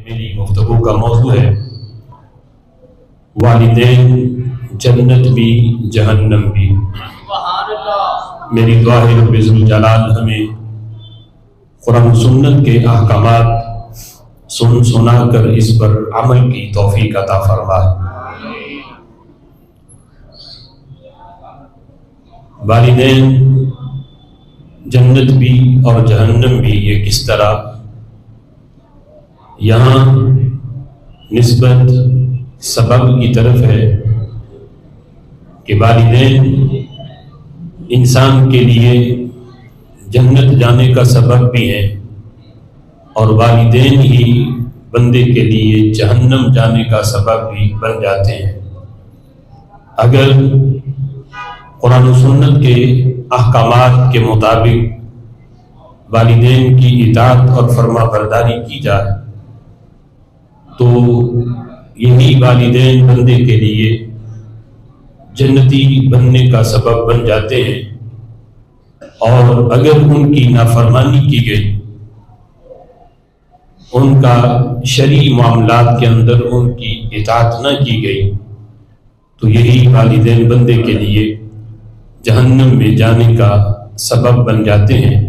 میری گفتگو کا موضوع ہے والدین جنت بھی جہنم بھی۔ میری دعا ہے رب ذوالجلال ہمیں قرآن و سنت کے احکامات سنا کر اس پر عمل کی توفیق عطا فرمائے۔ والدین جنت بھی اور جہنم بھی، یہ کس طرح؟ یہاں نسبت سبب کی طرف ہے کہ والدین انسان کے لیے جنت جانے کا سبب بھی ہیں اور والدین ہی بندے کے لیے جہنم جانے کا سبب بھی بن جاتے ہیں۔ اگر قرآن و سنت کے احکامات کے مطابق والدین کی اطاعت اور فرما برداری کی جائے تو یہی والدین بندے کے لیے جنتی بننے کا سبب بن جاتے ہیں، اور اگر ان کی نافرمانی کی گئی، ان کا شرعی معاملات کے اندر ان کی اطاعت نہ کی گئی تو یہی والدین بندے کے لیے جہنم میں جانے کا سبب بن جاتے ہیں۔